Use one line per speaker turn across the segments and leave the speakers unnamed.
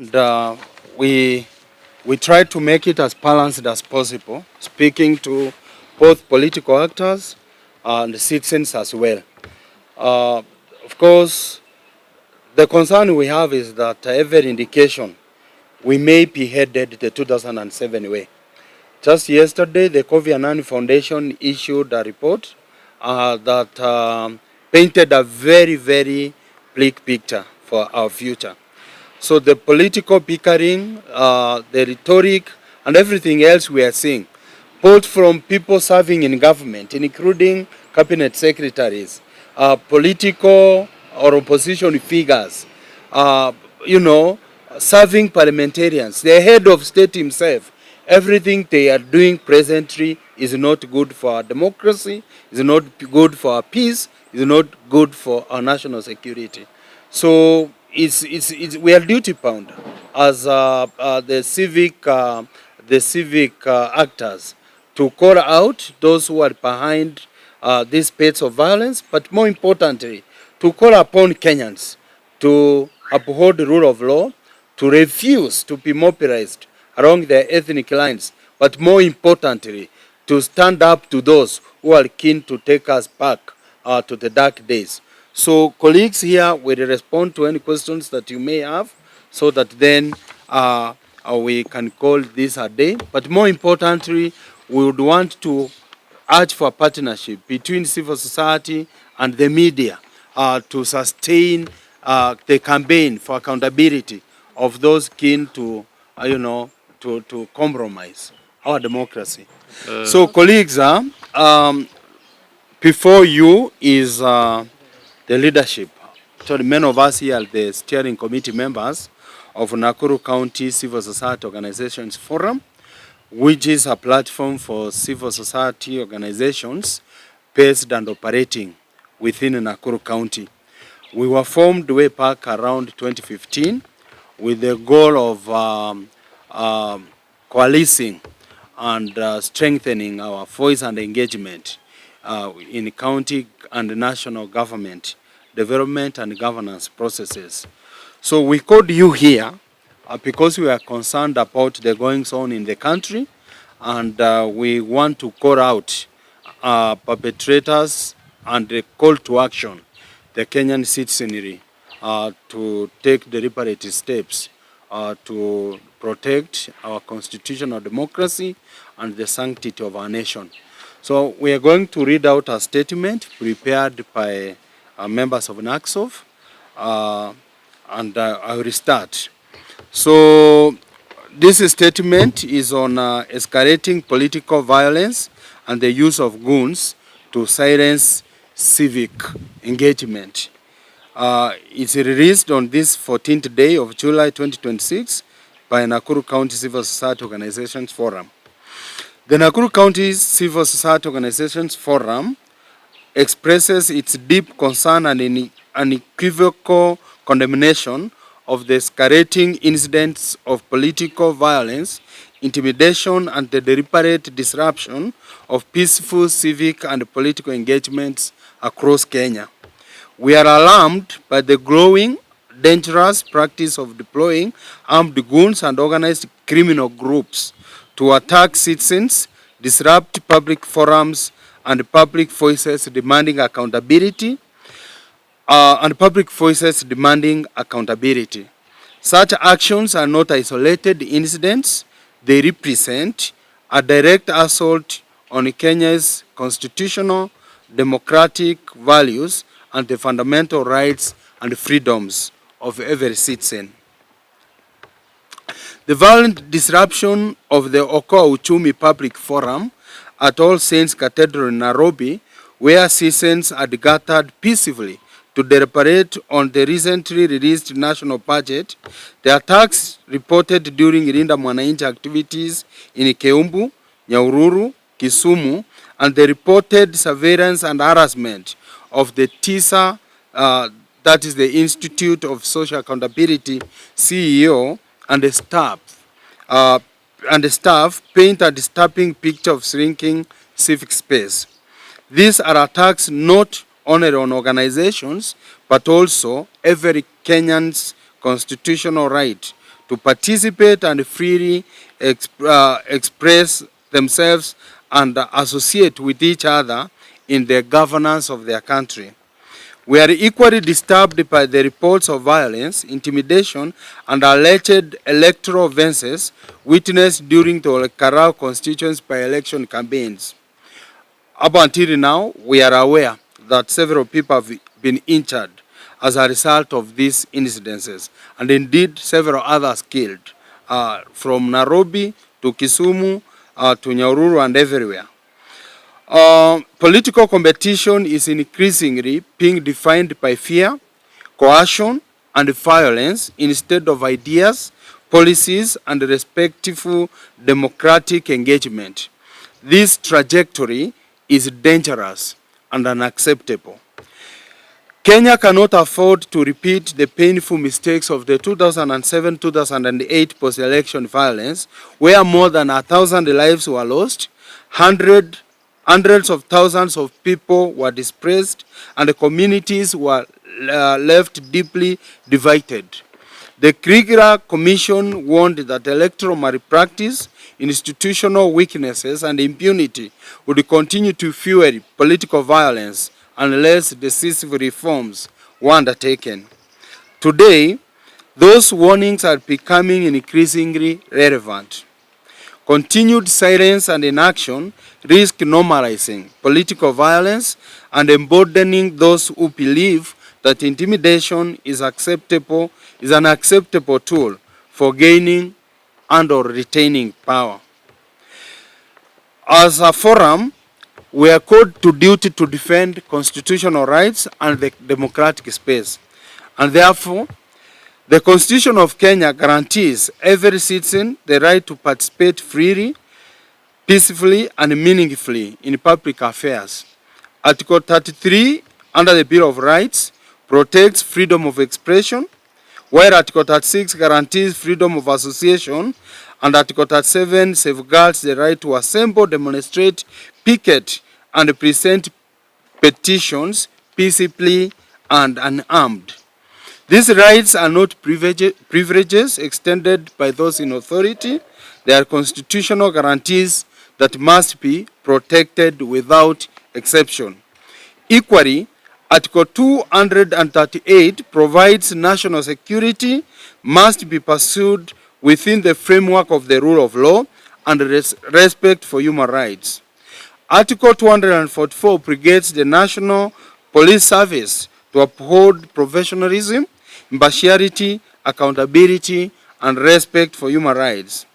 And we try to make it as balanced as possible, speaking to both political actors and citizens as well. Of course, the concern we have is that every indication we may be headed the 2007 way. Just yesterday, the Kofi Annan Foundation issued a report that painted a very, very bleak picture for our future. So the political bickering, the rhetoric, and everything else we are seeing, both from people serving in government, including cabinet secretaries, political or opposition figures, uh, you know, serving parliamentarians, the head of state himself, everything they are doing presently is not good for our democracy, is not good for our peace, is not good for our national security. So we are duty bound as the civic actors to call out those who are behind these spate of violence, but more importantly, to call upon Kenyans to uphold the rule of law, to refuse to be mobilized along their ethnic lines, but more importantly, to stand up to those who are keen to take us back to the dark days. So colleagues here will respond to any questions that you may have so that then we can call this a day. But more importantly, we would want to urge for a partnership between civil society and the media to sustain the campaign for accountability of those keen to, to compromise our democracy. So colleagues, before you is the leadership. So many of us here are the steering committee members of Nakuru County Civil Society Organizations Forum, which is a platform for civil society organizations based and operating within Nakuru County. We were formed way back around 2015 with the goal of coalescing and strengthening our voice and engagement in county and national government development and governance processes. So we called you here because we are concerned about the goings on in the country, and we want to call out perpetrators and call to action the Kenyan citizenry to take deliberate steps to protect our constitutional democracy and the sanctity of our nation. So we are going to read out a statement prepared by members of NACSOF, and I will start. So this statement is on escalating political violence and the use of goons to silence civic engagement. It's released on this 14th day of July 2026 by Nakuru County Civil Society Organizations Forum. The Nakuru County Civil Society Organizations Forum expresses its deep concern and unequivocal condemnation of the escalating incidents of political violence, intimidation, and the deliberate disruption of peaceful civic and political engagements across Kenya. We are alarmed by the growing dangerous practice of deploying armed goons and organized criminal groups to attack citizens, disrupt public forums, and public voices demanding accountability, Such actions are not isolated incidents. They represent a direct assault on Kenya's constitutional, democratic values and the fundamental rights and freedoms of every citizen. The violent disruption of the Okoa Uchumi Public Forum at All Saints Cathedral in Nairobi, where citizens had gathered peacefully to deliberate on the recently released national budget, the attacks reported during Linda Mwananchi activities in Keumbu, Nyahururu, Kisumu, and the reported surveillance and harassment of the TISA, that is the Institute of Social Accountability CEO, and the staff paint a disturbing picture of shrinking civic space. These are attacks not only on organizations, but also every Kenyan's constitutional right to participate and freely express themselves and associate with each other in the governance of their country. We are equally disturbed by the reports of violence, intimidation, and alleged electoral offences witnessed during the Karao constituency by-election campaigns. Up until now, we are aware that several people have been injured as a result of these incidences, and indeed several others killed, from Nairobi to Kisumu to Nyahururu and everywhere. Political competition is increasingly being defined by fear, coercion, and violence instead of ideas, policies, and respectful democratic engagement. This trajectory is dangerous and unacceptable. Kenya cannot afford to repeat the painful mistakes of the 2007-2008 post-election violence, where more than 1,000 lives were lost, hundreds of thousands of people were displaced, and the communities were left deeply divided. The Krieger Commission warned that electoral malpractice, institutional weaknesses, and impunity would continue to fuel political violence unless decisive reforms were undertaken. Today, those warnings are becoming increasingly relevant. Continued silence and inaction risk normalizing political violence and emboldening those who believe that intimidation is an acceptable tool for gaining and or retaining power. As a forum, we are called to duty to defend constitutional rights and the democratic space. And therefore, the Constitution of Kenya guarantees every citizen the right to participate freely, peacefully, and meaningfully in public affairs. Article 33 under the Bill of Rights protects freedom of expression, while Article 36 guarantees freedom of association, and Article 37 safeguards the right to assemble, demonstrate, picket, and present petitions peaceably and unarmed. These rights are not privileges extended by those in authority. They are constitutional guarantees that must be protected without exception. Equally, Article 238 provides national security must be pursued within the framework of the rule of law and respect for human rights. Article 244 obligates the National Police Service to uphold professionalism, impartiality, accountability, and respect for human rights.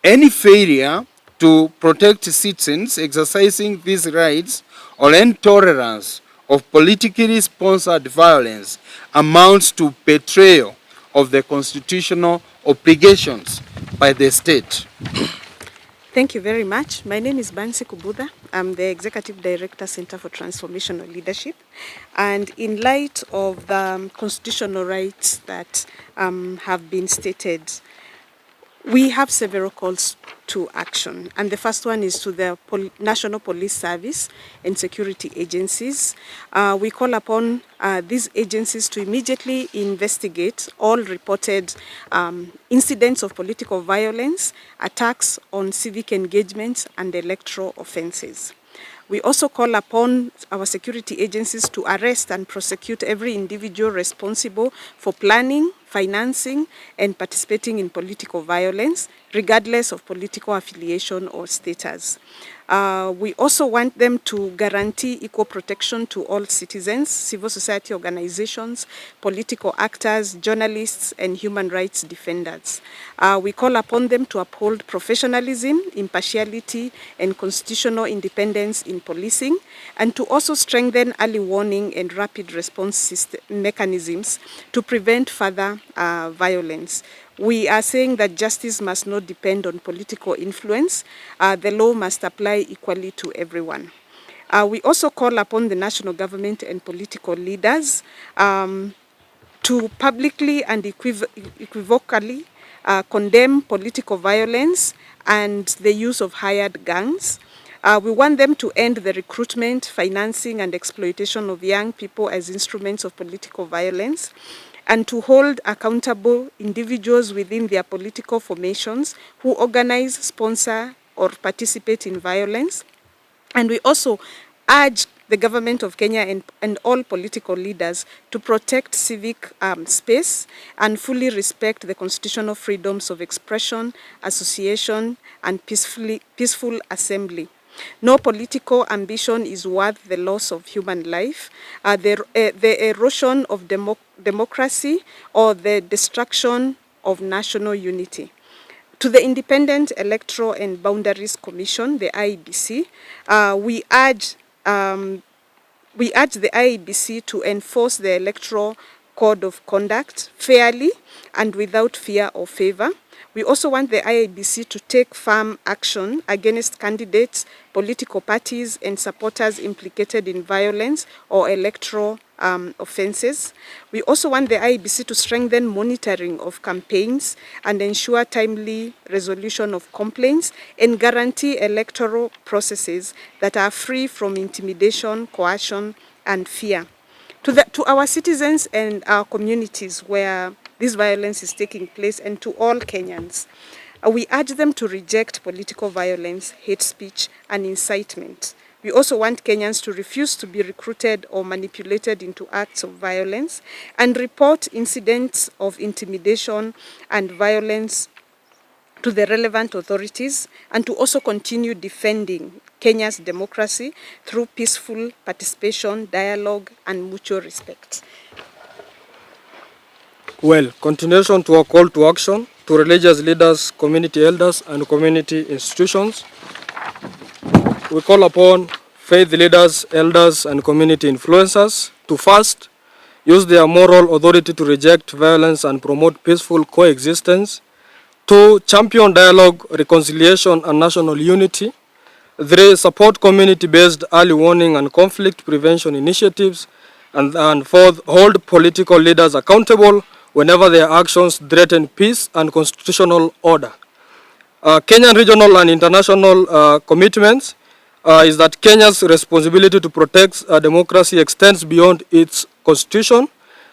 Any failure to protect citizens exercising these rights or intolerance of politically sponsored violence amounts to betrayal of the constitutional obligations by the state.
Thank you very much. My name is Bansi Kubudha. I'm the Executive Director, Center for Transformational Leadership. And in light of the constitutional rights that have been stated, we have several calls to action. And the first one is to the National Police Service and security agencies. We call upon these agencies to immediately investigate all reported incidents of political violence, attacks on civic engagement, and electoral offenses. We also call upon our security agencies to arrest and prosecute every individual responsible for planning, financing, and participating in political violence, regardless of political affiliation or status. We also want them to guarantee equal protection to all citizens, civil society organizations, political actors, journalists, and human rights defenders. We call upon them to uphold professionalism, impartiality, and constitutional independence in policing, and to also strengthen early warning and rapid response mechanisms to prevent further violence. We are saying that justice must not depend on political influence. The law must apply equally to everyone. We also call upon the national government and political leaders to publicly and equivocally condemn political violence and the use of hired gangs. We want them to end the recruitment, financing, and exploitation of young people as instruments of political violence. and to hold accountable individuals within their political formations who organize, sponsor, or participate in violence. And we also urge the government of Kenya and all political leaders to protect civic space and fully respect the constitutional freedoms of expression, association, and peaceful assembly. No political ambition is worth the loss of human life, the erosion of democracy, or the destruction of national unity. To the Independent Electoral and Boundaries Commission, the IEBC, we urge the IEBC to enforce the Electoral Code of Conduct fairly and without fear or favor. We also want the IEBC to take firm action against candidates, political parties, and supporters implicated in violence or electoral offenses. We also want the IEBC to strengthen monitoring of campaigns and ensure timely resolution of complaints and guarantee electoral processes that are free from intimidation, coercion, and fear. To our citizens and our communities where this violence is taking place, and to all Kenyans, we urge them to reject political violence, hate speech, and incitement. We also want Kenyans to refuse to be recruited or manipulated into acts of violence and report incidents of intimidation and violence to the relevant authorities, and to also continue defending Kenya's democracy through peaceful participation, dialogue, and mutual respect.
Well, continuation to our call to action to religious leaders, community elders, and community institutions. We call upon faith leaders, elders, and community influencers to first use their moral authority to reject violence and promote peaceful coexistence. 2. Champion dialogue, reconciliation, and national unity. 3. Support community-based early warning and conflict prevention initiatives. And 4. Hold political leaders accountable whenever their actions threaten peace and constitutional order. Kenyan regional and international commitments is that Kenya's responsibility to protect democracy extends beyond its constitution.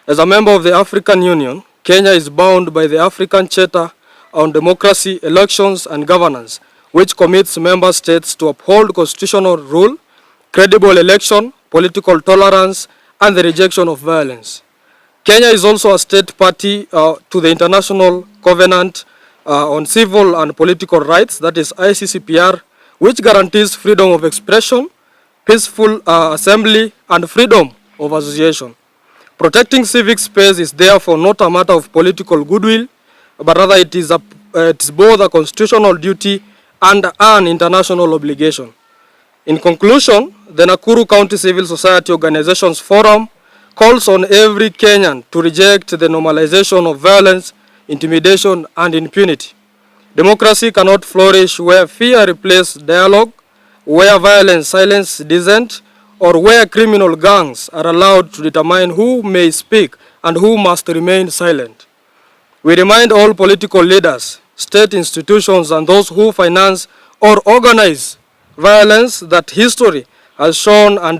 As a member of the African Union, Kenya is bound by the African Charter on Democracy, Elections, and Governance, which commits member states to uphold constitutional rule, credible election, political tolerance, and the rejection of violence. Kenya is also a state party to the International Covenant on Civil and Political Rights, that is ICCPR, which guarantees freedom of expression, peaceful assembly, and freedom of association. Protecting civic space is therefore not a matter of political goodwill, but rather it is both a constitutional duty and an international obligation. In conclusion, the Nakuru County Civil Society Organizations Forum calls on every Kenyan to reject the normalization of violence, intimidation, and impunity. Democracy cannot flourish where fear replaces dialogue, where violence silences dissent, or where criminal gangs are allowed to determine who may speak and who must remain silent. We remind all political leaders, state institutions, and those who finance or organize violence that history has shown the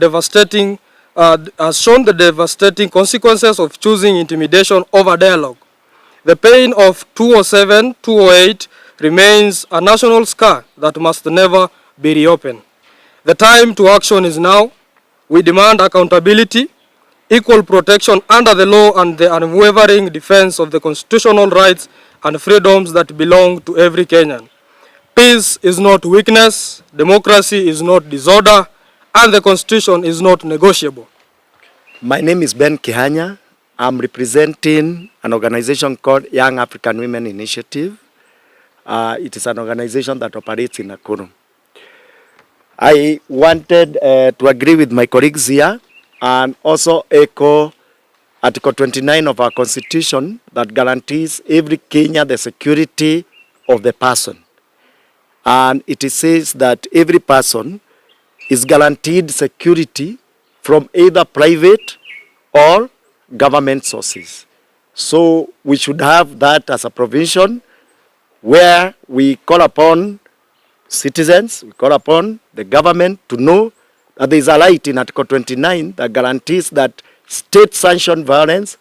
devastating consequences of choosing intimidation over dialogue. The pain of 207, 208 remains a national scar that must never be reopened. The time to action is now. We demand accountability, equal protection under the law, and the unwavering defense of the constitutional rights and freedoms that belong to every Kenyan. Peace is not weakness, democracy is not disorder, and the Constitution is not negotiable.
My name is Ben Kihanya. I'm representing an organization called Young African Women Initiative. It is an organization that operates in Nakuru. I wanted to agree with my colleagues here and also echo Article 29 of our Constitution that guarantees every Kenyan the security of the person. And it says that every person is guaranteed security from either private or government sources. So we should have that as a provision where we call upon citizens, we call upon the government to know that there is a right in Article 29 that guarantees that state-sanctioned violence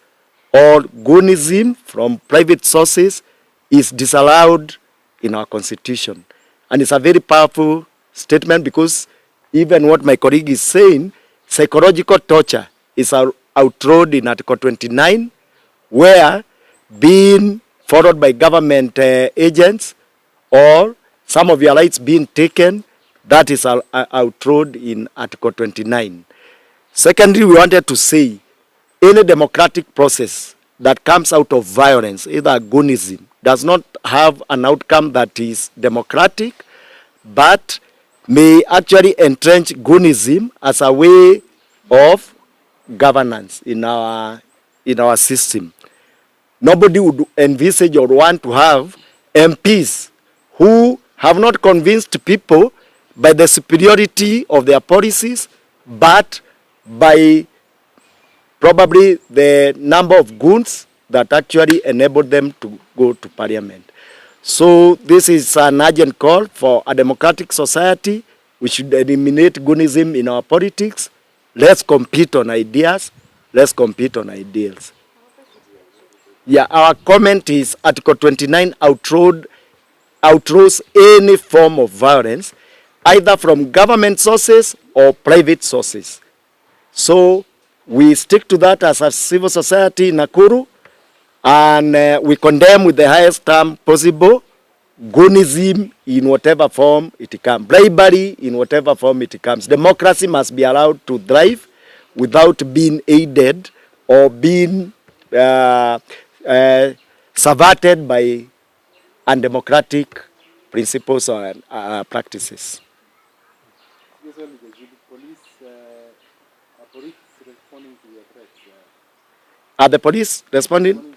or goonism from private sources is disallowed in our constitution. And it's a very powerful statement because even what my colleague is saying, psychological torture is outlawed in Article 29, where being followed by government agents or some of your rights being taken, that is outlawed in Article 29. Secondly, we wanted to say any democratic process that comes out of violence, either goonism, does not have an outcome that is democratic, but may actually entrench goonism as a way of governance in our system. Nobody would envisage or want to have MPs who have not convinced people by the superiority of their policies, but by probably the number of goons that actually enabled them to go to parliament. So this is an urgent call for a democratic society. We should eliminate goonism in our politics. Let's compete on ideas. Let's compete on ideals. Yeah, our comment is Article 29 outlaws any form of violence, either from government sources or private sources. So we stick to that as a civil society in Nakuru, and we condemn with the highest term possible goonism in whatever form it comes, bribery in whatever form it comes. Democracy must be allowed to thrive without being aided or being subverted by undemocratic principles or practices. Are the police responding?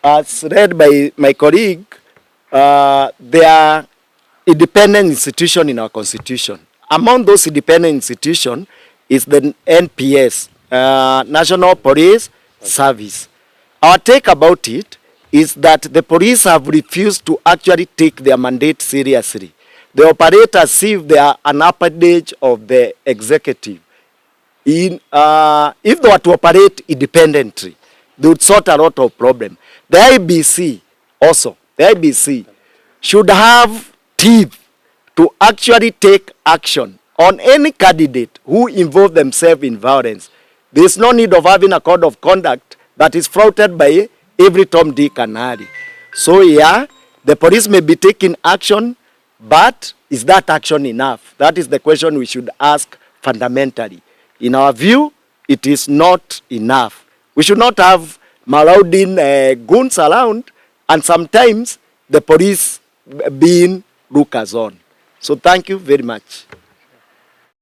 As read by my colleague, they are independent institution in our constitution. Among those independent institutions is the NPS, National Police Service. Our take about it is that the police have refused to actually take their mandate seriously. They operate as if they are an appendage of the executive. If they were to operate independently, they would sort a lot of problems. The IBC should have teeth to actually take action on any candidate who involve themselves in violence. There is no need of having a code of conduct that is flouted by every Tom, Dick, and Harry. So yeah, the police may be taking action, but is that action enough? That is the question we should ask fundamentally. In our view, it is not enough. We should not have marauding goons around, and sometimes the police being lookers on. So thank you very much.